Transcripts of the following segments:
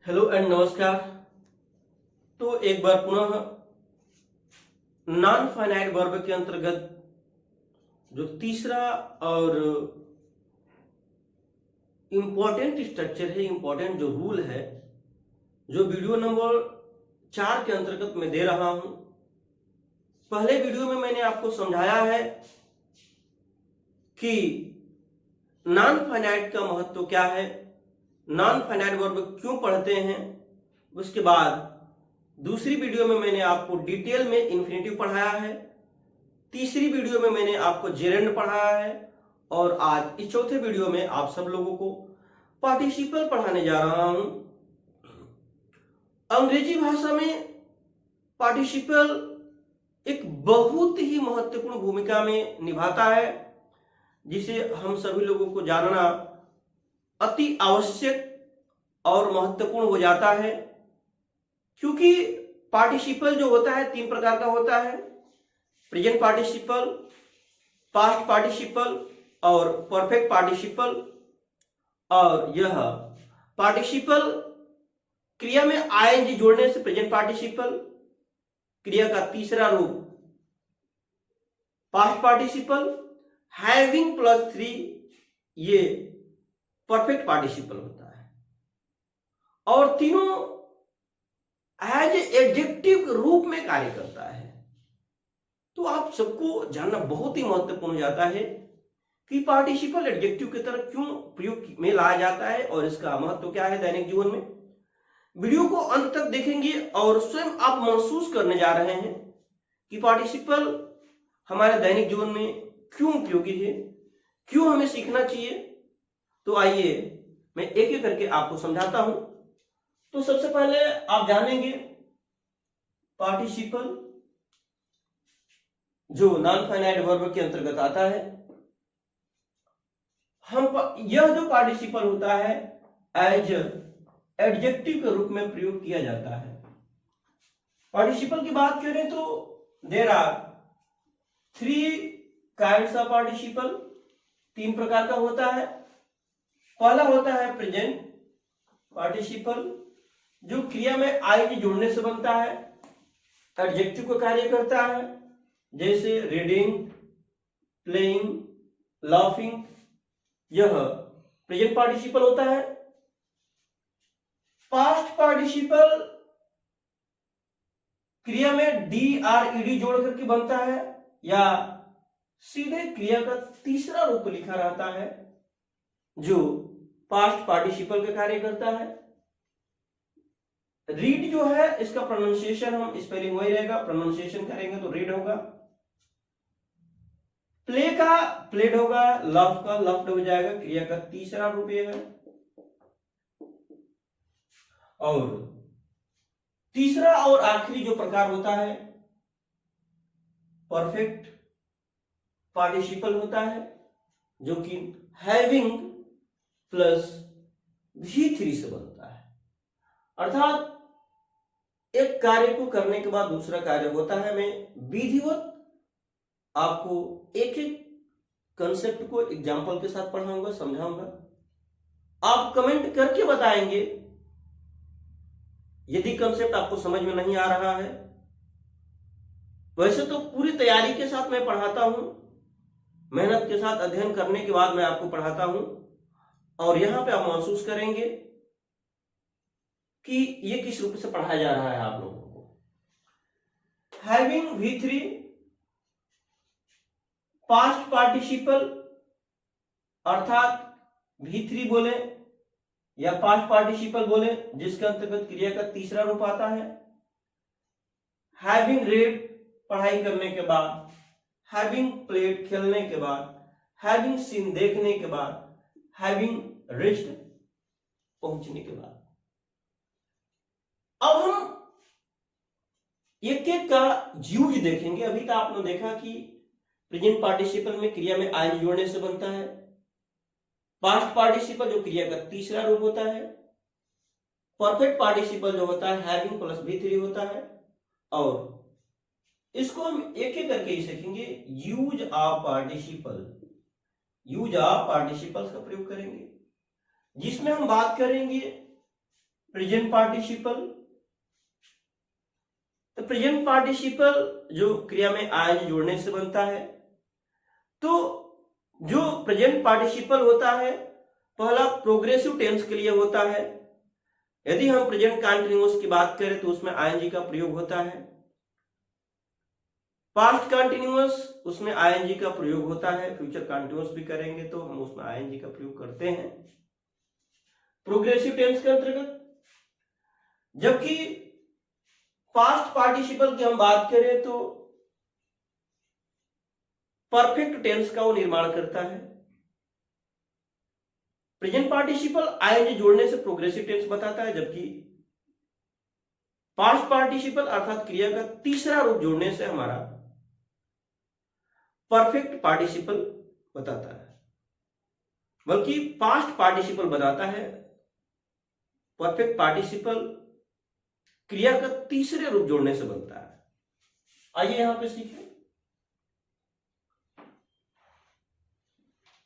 Hello and नमस्कार। तो एक बार पुनः नॉन फाइनाइट वर्ब के अंतर्गत जो तीसरा और इम्पोर्टेंट स्ट्रक्चर है, इम्पोर्टेंट जो रूल है, जो वीडियो नंबर 4 के अंतर्गत मैं दे रहा हूं। पहले वीडियो में मैंने आपको समझाया है कि नॉन फाइनाइट का महत्व क्या है, नॉन फाइनाइट वर्ब क्यों पढ़ते हैं। उसके बाद दूसरी वीडियो में मैंने आपको डिटेल में इन्फिनेटिव पढ़ाया है। तीसरी वीडियो में मैंने आपको जेरेंड पढ़ाया है और आज इस चौथे वीडियो में आप सब लोगों को पार्टिसिपल पढ़ाने जा रहा हूं। अंग्रेजी भाषा में पार्टिसिपल एक बहुत ही महत्वपूर्ण भूमिका में निभाता है, जिसे हम सभी लोगों को जानना अति आवश्यक और महत्वपूर्ण हो जाता है। क्योंकि पार्टिसिपल जो होता है 3 प्रकार का होता है: प्रेजेंट पार्टिसिपल, पास्ट पार्टिसिपल और परफेक्ट पार्टिसिपल। और यह पार्टिसिपल क्रिया में आईएनजी जोड़ने से प्रेजेंट पार्टिसिपल, क्रिया का तीसरा रूप पास्ट पार्टिसिपल, हैविंग प्लस 3 ये परफेक्ट पार्टिसिपल होता है। और तीनों एज एडजेक्टिव के रूप में कार्य करता है। तो आप सबको जानना बहुत ही महत्वपूर्ण हो जाता है कि पार्टिसिपल एडजेक्टिव की तरह क्यों प्रयोग में लाया जाता है और इसका महत्व क्या है दैनिक जीवन में। वीडियो को अंत तक देखेंगे और स्वयं आप महसूस करने जा रहे हैं कि पार्टिसिपल हमारे दैनिक जीवन में क्यों उपयोगी है, क्यों हमें सीखना चाहिए। तो आइए मैं एक एक करके आपको समझाता हूं। तो सबसे पहले आप जानेंगे पार्टिसिपल जो नॉन फाइनाइट वर्ब के अंतर्गत आता है। यह जो पार्टिसिपल होता है एज एडजेक्टिव के रूप में प्रयोग किया जाता है। पार्टिसिपल की बात करें तो there are 3 kinds of participle, 3 प्रकार का होता है। पहला होता है प्रेजेंट पार्टिसिपल, जो क्रिया में आई जोड़ने से बनता है, एडजेक्टिव का कार्य करता है, जैसे रीडिंग, प्लेइंग, लाफिंग। यह प्रेजेंट पार्टिसिपल होता है। पास्ट पार्टिसिपल क्रिया में डी आर ईडी जोड़ करके बनता है या सीधे क्रिया का तीसरा रूप लिखा रहता है, जो पास्ट पार्टिसिपल का कार्य करता है। रीड जो है इसका प्रोनाउंसिएशन हम स्पेलिंग वही रहेगा, प्रोनाउंसिएशन करेंगे तो रीड होगा। प्ले का प्लेड होगा, लव का लव्ड हो जाएगा, क्रिया का तीसरा रूप ये है। और तीसरा और आखिरी जो प्रकार होता है परफेक्ट पार्टिसिपल होता है, जो कि हैविंग प्लस V3 से बनता है। अर्थात एक कार्य को करने के बाद दूसरा कार्य होता है। मैं विधिवत आपको एक एक कंसेप्ट को एग्जांपल के साथ पढ़ाऊंगा, समझाऊंगा। आप कमेंट करके बताएंगे यदि कंसेप्ट आपको समझ में नहीं आ रहा है। वैसे तो पूरी तैयारी के साथ मैं पढ़ाता हूं, मेहनत के साथ अध्ययन करने के बाद मैं आपको पढ़ाता हूं, और यहां पे आप महसूस करेंगे कि ये किस रूप से पढ़ाया जा रहा है आप लोगों को। हैविंग V3 पास्ट पार्टिसिपल, अर्थात V3 बोले या पास्ट पार्टिसिपल बोले, जिसके अंतर्गत क्रिया का तीसरा रूप आता है। हैविंग रेड पढ़ाई करने के बाद, हैविंग प्लेड खेलने के बाद, हैविंग सीन देखने के बाद, हैविंग रिच्ड पहुंचने के बाद। अब हम एक एक का यूज देखेंगे। अभी तो आपने देखा कि प्रेजेंट पार्टिसिपल में क्रिया में आई जोड़ने से बनता है। पास्ट पार्टिसिपल जो क्रिया का तीसरा रूप होता है। परफेक्ट पार्टिसिपल जो होता है हैविंग प्लस V3 होता है। और इसको हम एक एक करके ही सीखेंगे। Use of participle, use of participles का प्रयोग करेंगे, जिसमें हम बात करेंगे प्रेजेंट पार्टिसिपल। तो प्रेजेंट पार्टिसिपल जो क्रिया में आईएनजी जोड़ने से बनता है, तो जो प्रेजेंट पार्टिसिपल होता है पहला प्रोग्रेसिव टेंस के लिए होता है। यदि हम प्रेजेंट कंटीन्यूअस की बात करें तो उसमें आईएनजी का प्रयोग होता है। पास्ट कंटीन्यूअस उसमें आईएनजी का प्रयोग होता है। फ्यूचर कंटीन्यूअस भी करेंगे तो हम उसमें आईएनजी का प्रयोग करते हैं प्रोग्रेसिव टेंस के अंतर्गत। जबकि पास्ट पार्टिसिपल की हम बात करें तो परफेक्ट टेंस का वो निर्माण करता है। प्रेजेंट पार्टिसिपल आईएनजी जोड़ने से प्रोग्रेसिव टेंस बताता है, जबकि पास्ट पार्टिसिपल अर्थात क्रिया का तीसरा रूप जोड़ने से हमारा परफेक्ट पार्टिसिपल बताता है। बल्कि पास्ट पार्टिसिपल बताता है, परफेक्ट पार्टिसिपल क्रिया का तीसरे रूप जोड़ने से बनता है। आइए यहां पे सीखें।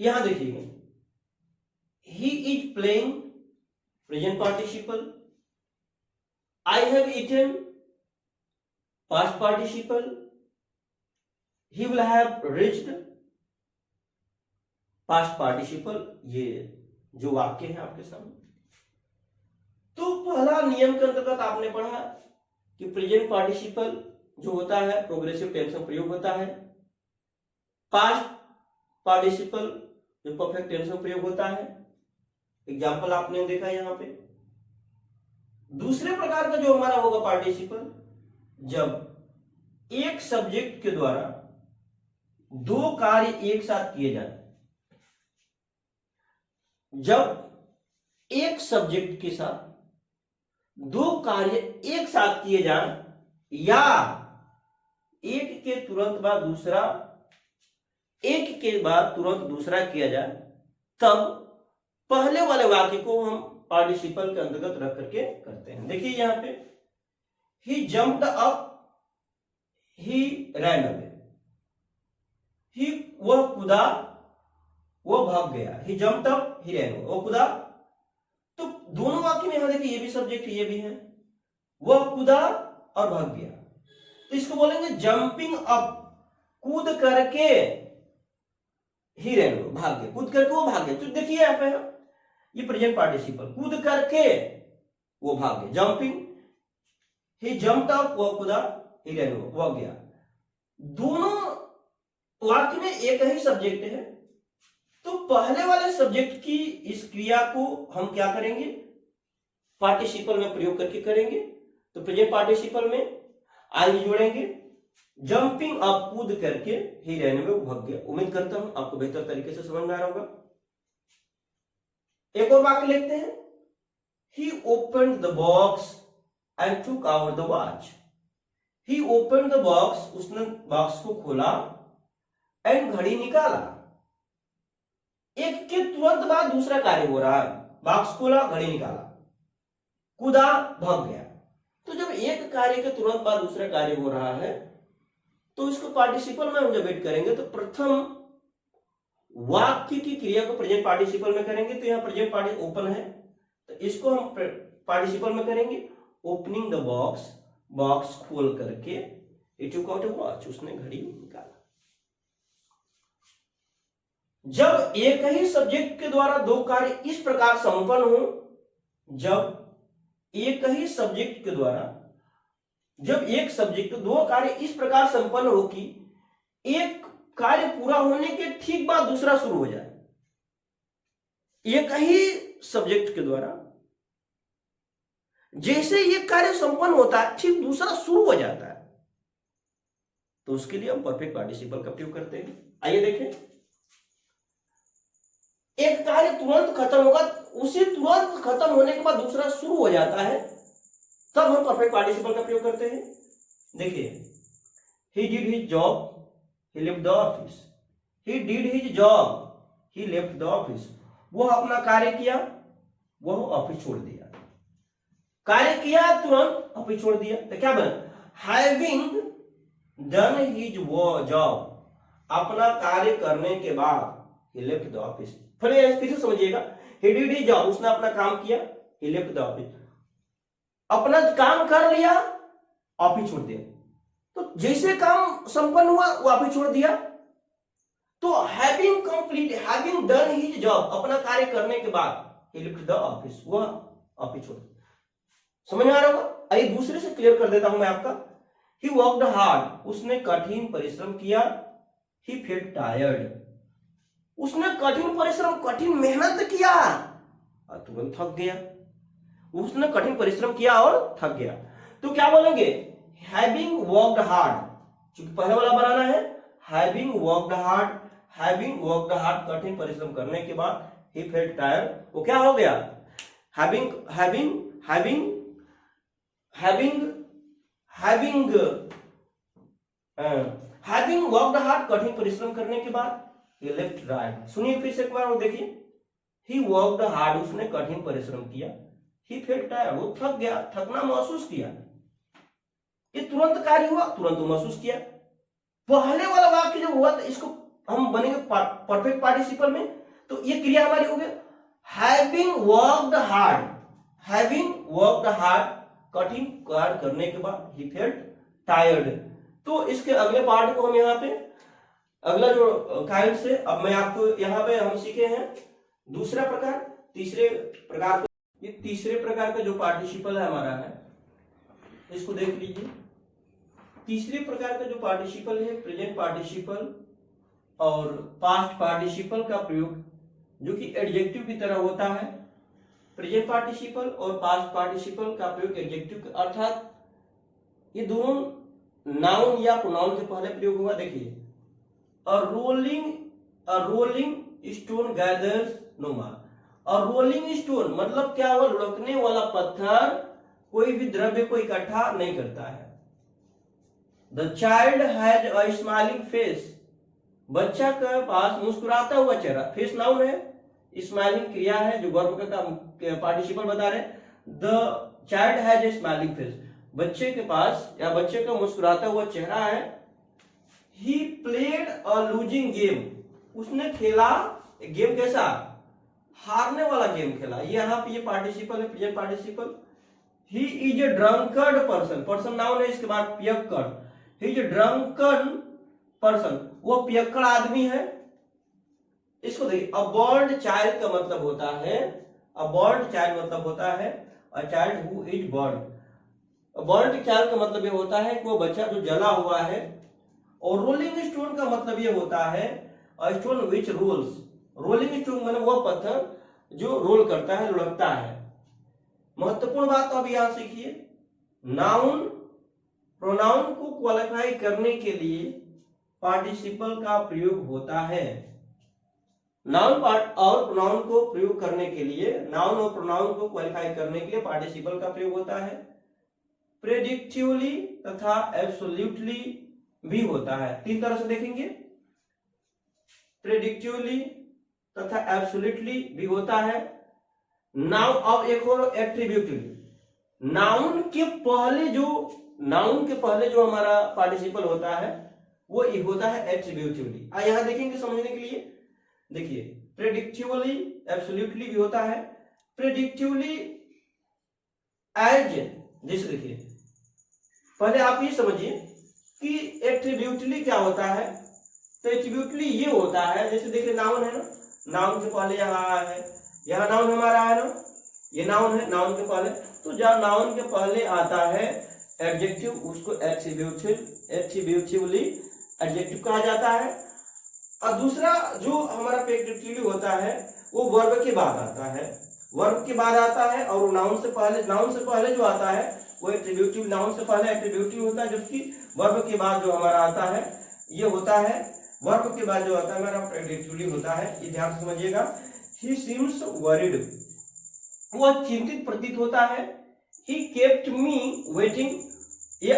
यहां देखिए, he is playing present participle, I have eaten past participle, he will have reached past participle। ये जो वाक्य है आपके सामने। तो पहला नियम के अंतर्गत आपने पढ़ा कि प्रेजेंट पार्टिसिपल जो होता है प्रोग्रेसिव टेंस में प्रयोग होता है। पास्ट पार्टिसिपल जो परफेक्ट टेंस में प्रयोग होता है। एग्जाम्पल आपने देखा यहां पे। दूसरे प्रकार का जो हमारा होगा पार्टिसिपल, जब एक सब्जेक्ट के द्वारा दो कार्य एक साथ किए जाए। जब एक सब्जेक्ट के साथ दो कार्य एक साथ किए जाएं या एक के तुरंत बाद दूसरा, एक के बाद तुरंत दूसरा किया जाए, तब पहले वाले वाक्य को हम पार्टिसिपल के अंतर्गत रख करके करते हैं। देखिए यहां पे, ही जम्प्ड अप, ही रैन अवे। ही वह कूदा, वह भाग गया। ही जम्प्ड अप, ही रैन अवे, वह कूदा। तो दोनों वाक्य में यहां देखिए, ये भी सब्जेक्ट ये भी है, वह कूदा और भाग गया। तो इसको बोलेंगे जंपिंग अप, कूद करके, ही रैन अवे, भाग गया। कूद करके वो भाग गया। तो देखिए यहां पे ये प्रेजेंट पार्टिसिपल, कूद करके वो भाग गया, जंपिंग। ही जंप्ड अप, वो कूदा, ही रैन अवे, वो गया। दोनों वाक्य में एक ही सब्जेक्ट है। तो पहले वाले सब्जेक्ट की इस क्रिया को हम क्या करेंगे, पार्टिसिपल में प्रयोग करके करेंगे। तो प्रेजेंट पार्टिसिपल में आईएनजी जोड़ेंगे, जंपिंग अप, कूद करके, ही रैन अवे, वो भाग गया। उम्मीद करता हूं आपको बेहतर तरीके से समझ में आ रहा होगा। एक और वाक्य लिखते हैं, he opened the box and took out the watch। he opened the box, उसने बॉक्स को खोला, and घड़ी निकाला। एक के तुरंत बाद दूसरा कार्य हो रहा है, बॉक्स खोला, घड़ी निकाला, कूदा, भाग गया। तो जब एक कार्य के तुरंत बाद दूसरा कार्य हो रहा है तो इसको पार्टिसिपल में हम जब ऐड करेंगे तो प्रथम वाक्य की क्रिया को प्रेजेंट पार्टिसिपल में करेंगे। तो यहां प्रेजेंट पार्टिसिपल ओपन है, तो इसको हम पार्टिसिपल में करेंगे, ओपनिंग द बॉक्स, बॉक्स खोल करके, he took out a watch, उसने घड़ी निकाला। जब एक ही सब्जेक्ट के द्वारा दो कार्य इस प्रकार संपन्न हो, जब एक ही सब्जेक्ट के द्वारा, जब एक सब्जेक्ट दो कार्य इस प्रकार संपन्न हो कि एक कार्य पूरा होने के ठीक बाद दूसरा शुरू हो जाए। एक ही सब्जेक्ट के द्वारा जैसे ये कार्य संपन्न होता है ठीक दूसरा शुरू हो जाता है, तो उसके लिए हम परफेक्ट पार्टिसिपल का प्रयोग करते हैं। आइए देखें, एक कार्य तुरंत खत्म होगा, उसी तुरंत खत्म होने के बाद दूसरा शुरू हो जाता है, तब हम परफेक्ट पार्टिसिपल का प्रयोग करते हैं। देखिए, he did his job, he left the office। he did his job, he left the office। वह अपना कार्य किया, वह ऑफिस छोड़ दिया। कार्य किया तुरंत ऑफिस छोड़ दिया, तो क्या बना, having done his job, अपना कार्य करने के बाद he left the office। फिर से समझिएगा, he did his job, उसने अपना काम किया, he left the office। अपना काम कर लिया, ऑफिस छोड़ दिया। तो जैसे काम संपन्न हुआ वो ऑफिस छोड़ दिया। तो having complete, having done his job, अपना कार्य करने के बाद ही लेफ्ट द ऑफिस, वह ऑफिस छोड़। समझ में आ रहा होगा? आइए दूसरे से क्लियर कर देता हूं मैं आपका। ही वर्कड हार्ड, उसने कठिन परिश्रम किया। ही फेल्ट टायर्ड, उसने कठिन परिश्रम, कठिन मेहनत किया और तुरंत थक गया। उसने कठिन परिश्रम किया और थक गया। तो क्या बोलेंगे? हैविंग वर्कड हार्ड, क्योंकि पहले वाला बनाना है। Having worked hard, having worked hard, कठिन परिश्रम करने के बाद ही फेल्ट टायर्ड, वो क्या हो गया? Having having having having having having worked hard, कठिन परिश्रम करने के बाद he left right। सुनिए फिर से एक बार और देखिए। he worked hard, उसने कठिन परिश्रम किया। he felt tired, वो थक गया, थकना महसूस किया। ये तुरंत कार्य हुआ, तुरंत वो महसूस किया। पहले वाला वाक्य जो हुआ था इसको हम बनेंगे परफेक्ट पार्टिसिपल में, तो ये क्रिया हमारी हो गई having worked hard, having worked hard, कठिन कार्य करने के बाद he felt tired। तो इसके अगले पार्ट को हम यहाँ पे, अगला जो काइंड से, अब मैं आपको यहाँ पे हम सीखे हैं दूसरा प्रकार, तीसरे प्रकार को। ये तीसरे प्रकार का जो पार्टिसिपल है हमारा है, इसको देख लीजिए। तीसरे प्रकार का जो पार्टिसिपल है प्रेजेंट पार्टिसिपल और पास्ट पार्टिसिपल का प्रयोग, जो कि एडजेक्टिव की तरह होता है। प्रेजेंट पार्टिसिपल और पास्ट पार्टिसिपल का प्रयोग एडजेक्टिव, अर्थात ये दोनों नाउन या प्रोनाउन के पहले प्रयोग होगा। देखिए, A rolling stone gathers no more। और रोलिंग स्टोन मतलब क्या हुआ? लुढ़कने वाला पत्थर कोई भी द्रव्य को इकट्ठा नहीं करता है। The child had a smiling face, बच्चा के पास मुस्कुराता हुआ चेहरा। फेस नाउन है, स्माइलिंग क्रिया है जो वर्ब का पार्टिसिपल बता रहे हैं। The child had a smiling face, बच्चे के पास या बच्चे का मुस्कुराता हुआ चेहरा है। He played a losing game, उसने खेला गेम कैसा? हारने वाला गेम खेला। ये यहाँ पे ये पार्टिसिपल है, present participle. He is a drunkard person, person noun है, इसके बाद पियक्कड़। He is a drunken person, वो पियक्कड़ आदमी है। इसको देखिए, a burned child का मतलब होता है, a burned child मतलब होता है a child who is burned। a burned child का मतलब ये होता है कि वो बच्चा जो जला हुआ है। और रोलिंग स्टोन का मतलब ये होता है stone which rolls, rolling stone मतलब वो पत्थर जो रोल करता है, लुढ़कता है। महत्वपूर्ण बात तो अभी यहां सीखिए, नाउन प्रोनाउन को क्वालिफाई करने के लिए पार्टिसिपल का प्रयोग होता है। नाउन पार्ट और प्रोनाउन को प्रयोग करने के लिए, नाउन और प्रोनाउन को क्वालिफाई करने के लिए पार्टिसिपल का प्रयोग होता है। प्रेडिक्टिवली तथा एब्सोल्यूटली भी होता है। तीन तरह से देखेंगे, प्रेडिक्टिवली तथा एब्सोल्यूटली भी होता है। नाउन और एक और एट्रीब्यूटिवली। नाउन के पहले जो हमारा पार्टिसिपल होता है वो होता है एट्रीब्यूटिवली। यहां देखेंगे समझने के लिए। देखिए, प्रेडिक्टिवली एब्सोल्यूटली भी होता है। प्रेडिक्टिवली एज, जैसे देखिए, पहले आप ये समझिए कि एट्रीब्यूटली क्या होता है। तो एट्रीब्यूटली ये होता है, जैसे देखिए नाउन है ना, नाउन के पहले यहाँ है, यहाँ नाउन हमारा है ना, ये नाउन है, नाउन के पहले। तो जहाँ नाउन के पहले आता है एडजेक्टिव, उसको एट्रीब्यूटिवली एडजेक्टिव कहा जाता है। और दूसरा जो हमारा प्रेडिक्टिवली होता है वो वर्ब के बाद आता है, वर्ब के बाद आता है। और नाउन से पहले जो आता है वो एट्रीब्यूटिव, नाउन से पहले एट्रीब्यूटिव होता है, जबकि वर्ब के बाद जो हमारा आता है ये होता है, वर्ब के बाद जो आता है हमारा प्रेडिक्टिवली होता है। ये ध्यान से समझिएगा। ही सीम्स वरीड, वह चिंतित प्रतीत होता है। ही केप्ट मी वेटिंग, ये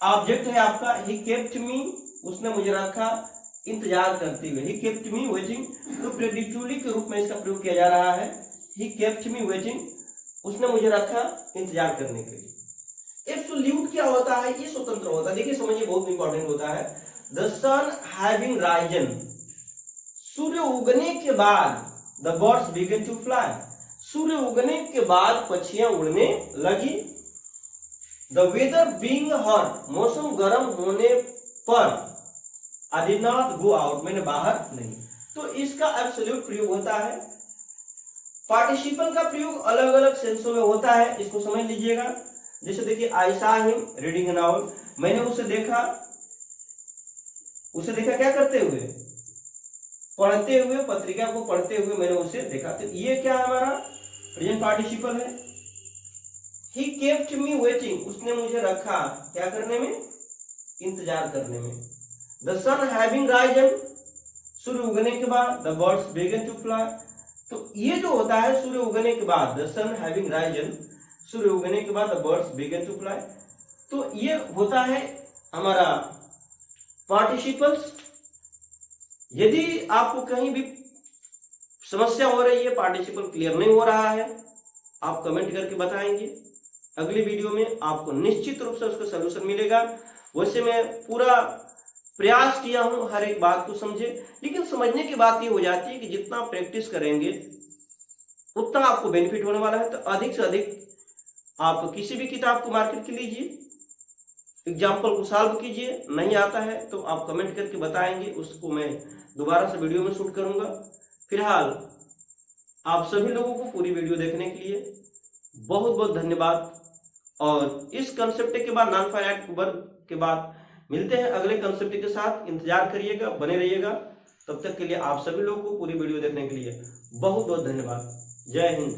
ऑब्जेक्ट है आपका। ही केप्ट मी, उसने मुझे रखा इंतजार करते हुए। ही केप्ट मी वेटिंग, तो प्रेडिक्टिवली के रूप में इसका प्रयोग किया जा रहा है। ही केप्ट मी वेटिंग, उसने मुझे रखा इंतजार करने के लिए। एब्सोल्यूट क्या होता है? ये स्वतंत्र होता है। देखिए समझिए, बहुत इंपॉर्टेंट होता है। द सन हैविंग राइजन, सूर्य उगने के बाद the birds began to fly, सूर्य उगने के बाद पक्षियां उड़ने लगी। द वेदर बीइंग हॉट, मौसम गर्म होने पर I did not go out, मैंने बाहर नहीं। तो इसका एब्सोल्यूट प्रयोग होता है। पार्टिसिपल का प्रयोग अलग अलग सेंसों में होता है, इसको समझ लीजिएगा। जैसे देखिए, I saw him reading an novel, मैंने उसे देखा क्या करते हुए, पढ़ते हुए, पत्रिका को पढ़ते हुए मैंने उसे देखा। तो ये क्या है, हमारा प्रेजेंट पार्टिसिपल है। ही केप्ट मी वेटिंग, उसने मुझे रखा क्या करने में, इंतजार करने में। द सन हैविंग राइजन, सूर्य उगने के बाद, the birds began to fly. तो ये जो होता है सूर्य उगने के बाद, द सन हैविंग राइजन, सूर्य उगने के बाद the birds began to fly. तो ये होता है हमारा पार्टिसिपल्स। यदि आपको कहीं भी समस्या हो रही है, पार्टिसिपल क्लियर नहीं हो रहा है, आप कमेंट करके बताएंगे। अगली वीडियो में आपको निश्चित रूप से उसका सलूशन मिलेगा। वैसे मैं पूरा प्रयास किया हूं हर एक बात को समझे, लेकिन समझने की बात ये हो जाती है कि जितना प्रैक्टिस करेंगे उतना आपको बेनिफिट होने वाला है। तो अधिक से अधिक आप किसी भी किताब को मार्केट के लीजिए, एग्जाम्पल को सॉल्व कीजिए। नहीं आता है तो आप कमेंट करके बताएंगे, उसको मैं दोबारा से वीडियो में शूट करूंगा। फिलहाल आप सभी लोगों को पूरी वीडियो देखने के लिए बहुत बहुत धन्यवाद। और इस कंसेप्ट के बाद, नॉन फाइनाइट वर्ग के बाद मिलते हैं अगले कंसेप्ट के साथ। इंतजार करिएगा, बने रहिएगा। तब तक के लिए आप सभी लोगों को पूरी वीडियो देखने के लिए बहुत बहुत धन्यवाद। जय हिंद।